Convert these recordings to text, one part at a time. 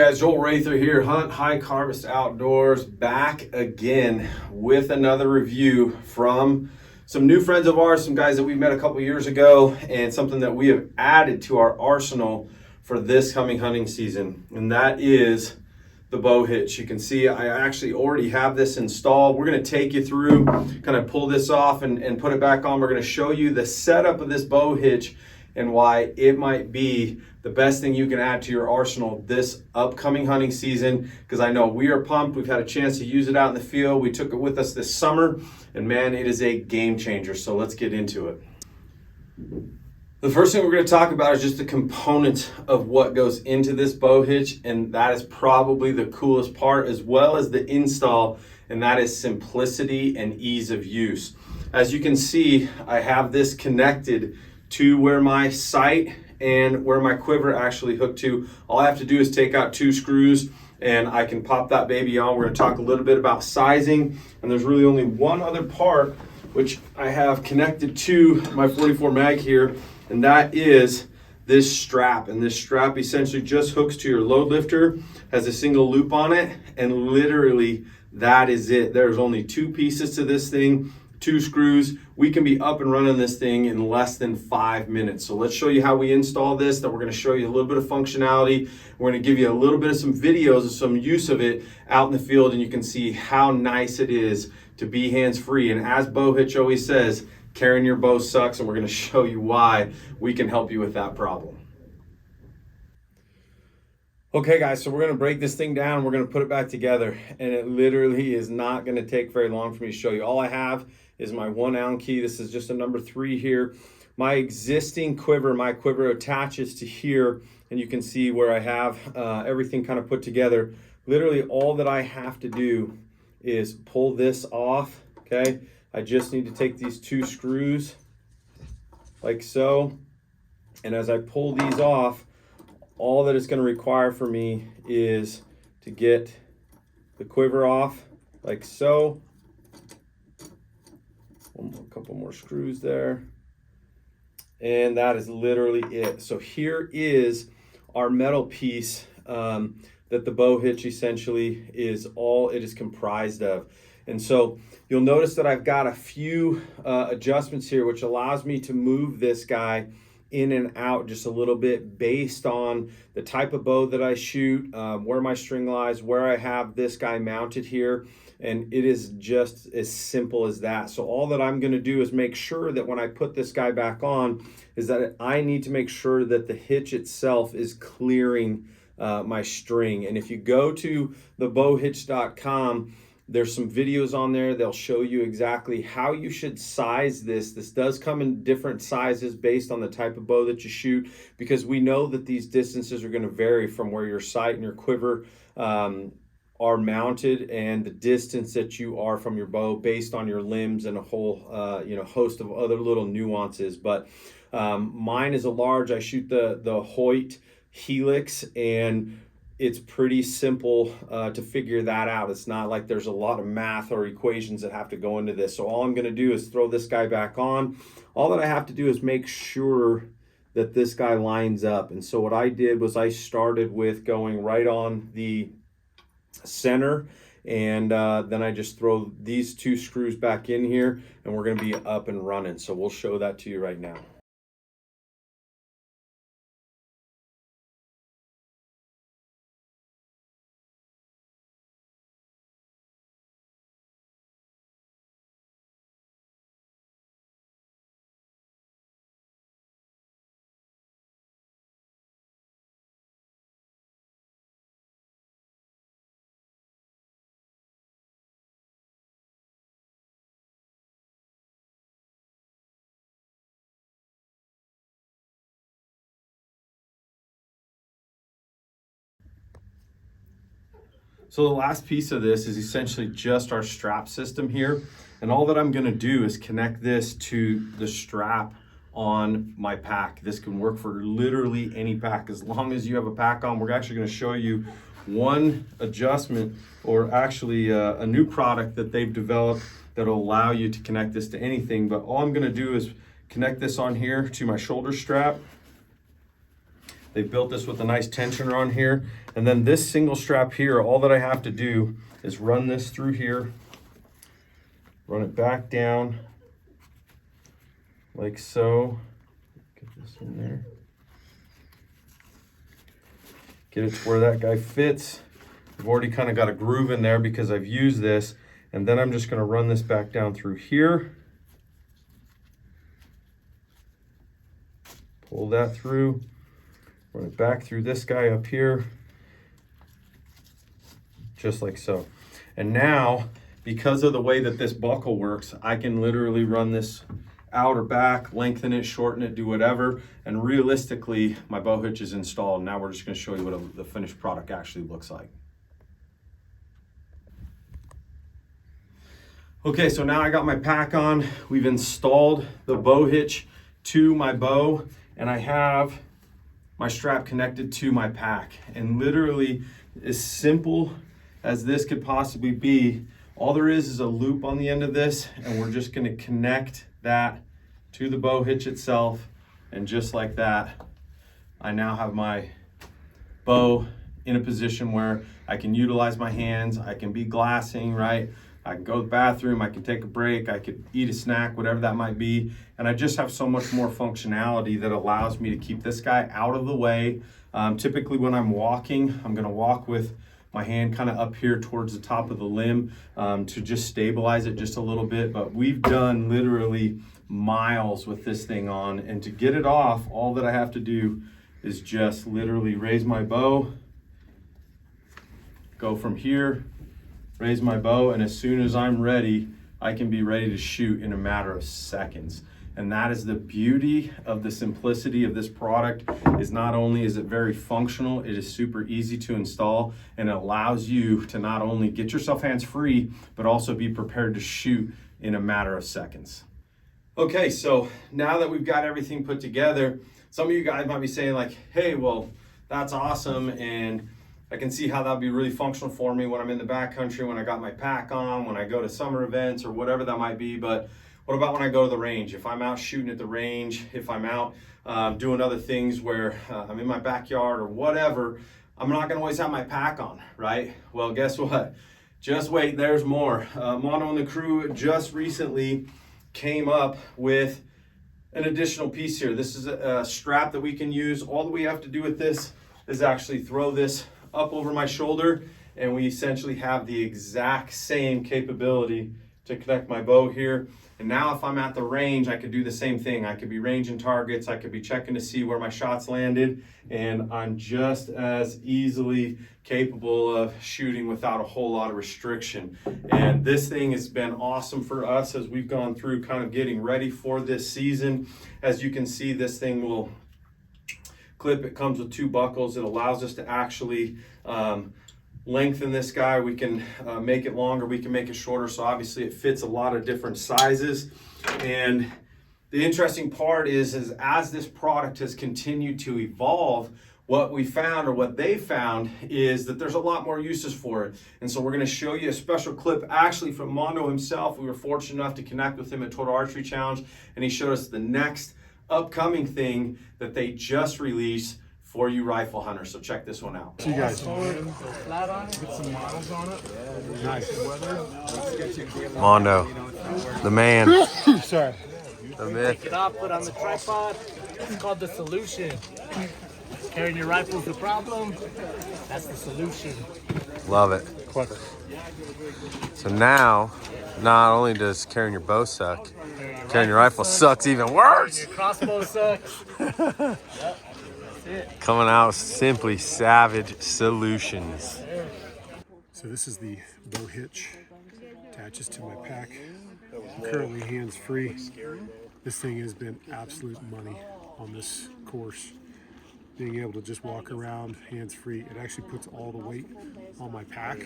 guys, Joel Rather here, Hunt Hike Harvest Outdoors, back again with another review from some new friends of ours, some guys that we met a couple years ago, and something that we have added to our arsenal for this coming hunting season, and that is the Bowhitch. You can see I actually already have this installed. We're going to take you through, kind of pull this off and put it back on. We're going to show you the setup of this Bowhitch and why it might be the best thing you can add to your arsenal this upcoming hunting season, because I know we are pumped. We've had a chance to use it out in the field. We took it with us this summer, and man, it is a game changer. So let's get into it. The first thing we're going to talk about is just the components of what goes into this Bowhitch, and that is probably the coolest part, as well as the install, and that is simplicity and ease of use. As you can see, I have this connected to where my sight and where my quiver actually hooked to. All I have to do is take out 2 screws and I can pop that baby on. We're going to talk a little bit about sizing, and there's really only one other part which I have connected to my 44 mag here, and that is this strap. And this strap essentially just hooks to your load lifter, has a single loop on it, and literally that is it. There's only 2 pieces to this thing, 2 screws. We can be up and running this thing in less than 5 minutes. So let's show you how we install this. Then we're going to show you a little bit of functionality. We're going to give you a little bit of some videos of some use of it out in the field, and you can see how nice it is to be hands-free. And as Bowhitch always says, carrying your bow sucks, and we're going to show you why we can help you with that problem. Okay guys, so we're going to break this thing down. We're going to put it back together, and it literally is not going to take very long for me to show you. All I have is my 1 Allen key. This is just a number 3 here. My existing quiver, my quiver attaches to here, and you can see where I have everything kind of put together. Literally all that I have to do is pull this off, okay? I just need to take these 2 screws like so, and as I pull these off, all that it's going to require for me is to get the quiver off like so. A couple more screws there, and that is literally it. So here is our metal piece that the Bowhitch essentially is all it is comprised of. And so you'll notice that I've got a few adjustments here, which allows me to move this guy in and out just a little bit based on the type of bow that I shoot, where my string lies, where I have this guy mounted here. And it is just as simple as that. So all that I'm going to do is make sure that when I put this guy back on is that I need to make sure that the hitch itself is clearing my string. And if you go to thebowhitch.com, there's some videos on there. They'll show you exactly how you should size this. This does come in different sizes based on the type of bow that you shoot, because we know that these distances are going to vary from where your sight and your quiver are mounted, and the distance that you are from your bow based on your limbs and a whole host of other little nuances. But mine is a large. I shoot the Hoyt Helix, and it's pretty simple to figure that out. It's not like there's a lot of math or equations that have to go into this. So all I'm going to do is throw this guy back on. All that I have to do is make sure that this guy lines up. And so what I did was I started with going right on the center, and then I just throw these 2 screws back in here, and we're going to be up and running. So we'll show that to you right now. So the last piece of this is essentially just our strap system here. And all that I'm going to do is connect this to the strap on my pack. This can work for literally any pack. As long as you have a pack on, we're actually going to show you one adjustment, or actually a new product that they've developed that'll allow you to connect this to anything. But all I'm going to do is connect this on here to my shoulder strap. They built this with a nice tensioner on here. And then this single strap here, all that I have to do is run this through here, run it back down like so. Get this in there. Get it to where that guy fits. I've already kind of got a groove in there because I've used this. And then I'm just going to run this back down through here. Pull that through. Run it back through this guy up here. Just like so. And now, because of the way that this buckle works, I can literally run this out or back, lengthen it, shorten it, do whatever. And realistically, my bow hitch is installed. Now we're just going to show you what the finished product actually looks like. Okay, so now I got my pack on. We've installed the bow hitch to my bow, and I have my strap connected to my pack. And literally, as simple as this could possibly be, all there is a loop on the end of this, and we're just gonna connect that to the bow hitch itself. And just like that, I now have my bow in a position where I can utilize my hands, I can be glassing, right? I can go to the bathroom, I can take a break, I could eat a snack, whatever that might be. And I just have so much more functionality that allows me to keep this guy out of the way. Typically when I'm walking, I'm gonna walk with my hand kind of up here towards the top of the limb to just stabilize it just a little bit. But we've done literally miles with this thing on. And to get it off, all that I have to do is just literally raise my bow, go from here, raise my bow, and as soon as I'm ready, I can be ready to shoot in a matter of seconds. And that is the beauty of the simplicity of this product. Is not only is it very functional, it is super easy to install, and it allows you to not only get yourself hands-free, but also be prepared to shoot in a matter of seconds. Okay, so now that we've got everything put together, some of you guys might be saying like, hey, well, that's awesome, and I can see how that'd be really functional for me when I'm in the backcountry, when I got my pack on, when I go to summer events or whatever that might be. But what about when I go to the range? If I'm out shooting at the range, if I'm out doing other things where I'm in my backyard or whatever, I'm not gonna always have my pack on, right? Well, guess what? Just wait, there's more. Mono and the crew just recently came up with an additional piece here. This is a strap that we can use. All that we have to do with this is actually throw this up over my shoulder, and we essentially have the exact same capability to connect my bow here. And now if I'm at the range, I could do the same thing. I could be ranging targets, I could be checking to see where my shots landed, and I'm just as easily capable of shooting without a whole lot of restriction. And this thing has been awesome for us as we've gone through kind of getting ready for this season. As you can see, this thing will clip. It comes with 2 buckles. It allows us to actually lengthen this guy. We can make it longer, we can make it shorter. So obviously it fits a lot of different sizes. And the interesting part is as this product has continued to evolve, what we found, or what they found, is that there's a lot more uses for it. And so we're going to show you a special clip actually from Mondo himself. We were fortunate enough to connect with him at Total Archery Challenge, and he showed us the next upcoming thing that they just released for you rifle hunters. So check this one out. See you guys. Flat on it. Put some models on it. Nice. Mondo, the man. Sorry. The myth. Take it off, put on the tripod. It's called the solution. Carrying your rifle's the problem. That's the solution. Love it. Clever. So now, not only does carrying your bow suck, carrying your rifle sucks even worse. Your crossbow sucks. Yep. That's it. Coming out simply savage solutions. So this is the bow hitch. Attaches to my pack. I'm currently hands-free. This thing has been absolute money on this course. Being able to just walk around hands-free. It actually puts all the weight on my pack.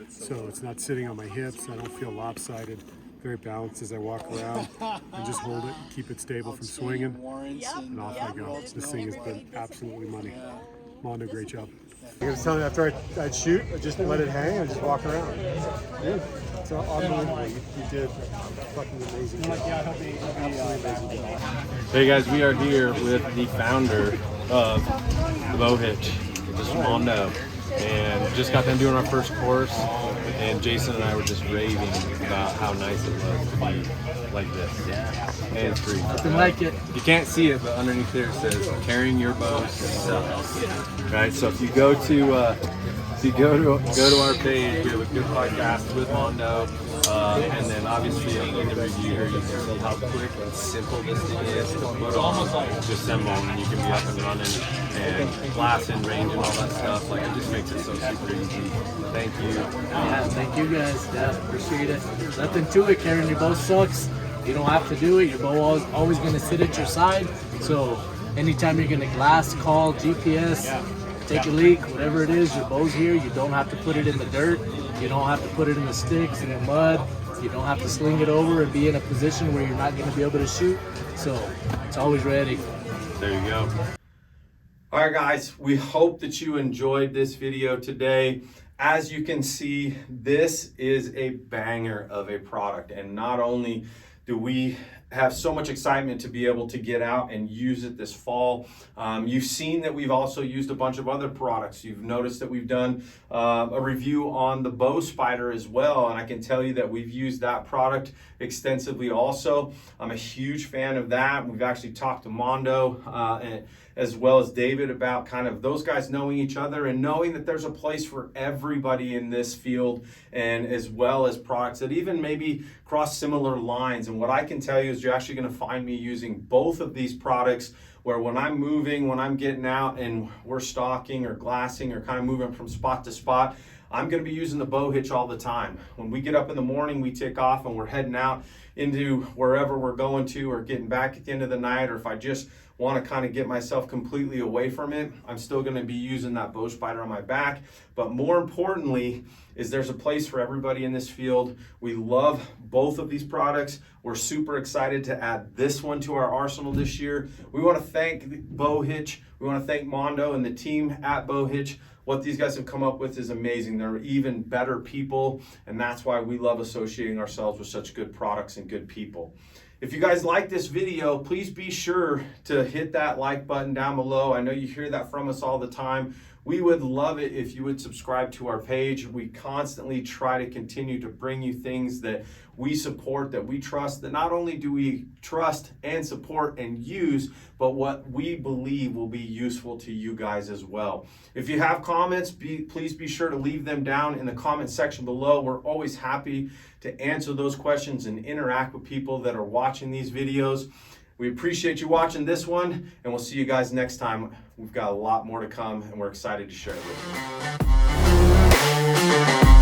So it's not sitting on my hips. I don't feel lopsided. Very balanced as I walk around, and just hold it and keep it stable from swinging, and off I go. This thing has been absolutely money. Mondo, great job. You're gonna tell me after I'd shoot, I just let it hang and just walk around. Yeah. It's unbelievable. You did a fucking amazing job. Absolutely amazing job. Hey guys, we are here with the founder of the Bowhitch, this is Armondo, and just got done doing our first course, and Jason and I were just raving about how nice it was to be like this. Hands free. Nothing like it. You can't see it, but underneath there it says "Carrying your bow sucks." Right. So if you go to our page, we have a good podcast with Mondo, and then obviously in the review here you can see how quick and simple this thing is to put on, to assemble, and you can be up and running and glass and range and all that stuff. Like, it just makes it so super easy. Thank you. Yeah, thank you guys. Yeah, appreciate it. Nothing to it. Carrying your bow sucks. You don't have to do it. Your bow is always going to sit at your side. So anytime you're going to glass, call, GPS, take a leak, whatever it is, your bow's here. You don't have to put it in the dirt. You don't have to put it in the sticks, in the mud. You don't have to sling it over and be in a position where you're not going to be able to shoot. So it's always ready. There you go. All right, guys, we hope that you enjoyed this video today. As you can see, this is a banger of a product, and not only do we have so much excitement to be able to get out and use it this fall. You've seen that we've also used a bunch of other products. You've noticed that we've done a review on the Bow Spider as well, and I can tell you that we've used that product extensively also. I'm a huge fan of that. We've actually talked to Mondo as well as David about kind of those guys knowing each other and knowing that there's a place for everybody in this field, and as well as products that even maybe cross similar lines. And what I can tell you is you're actually going to find me using both of these products, where when I'm moving, when I'm getting out and we're stalking or glassing or kind of moving from spot to spot, I'm going to be using the Bowhitch all the time. When we get up in the morning, we take off and we're heading out into wherever we're going to, or getting back at the end of the night, or if I just want to kind of get myself completely away from it, I'm still going to be using that Bow Spider on my back. But more importantly is there's a place for everybody in this field. We love both of these products. We're super excited to add this one to our arsenal this year. We want to thank Bowhitch. We want to thank Mondo and the team at Bowhitch. What these guys have come up with is amazing. They're even better people, and that's why we love associating ourselves with such good products and good people. If you guys like this video, please be sure to hit that like button down below. I know you hear that from us all the time. We would love it if you would subscribe to our page. We constantly try to continue to bring you things that we support, that we trust, that not only do we trust and support and use, but what we believe will be useful to you guys as well. If you have comments, please be sure to leave them down in the comment section below. We're always happy to answer those questions and interact with people that are watching these videos. We appreciate you watching this one, and we'll see you guys next time. We've got a lot more to come, and we're excited to share it with you.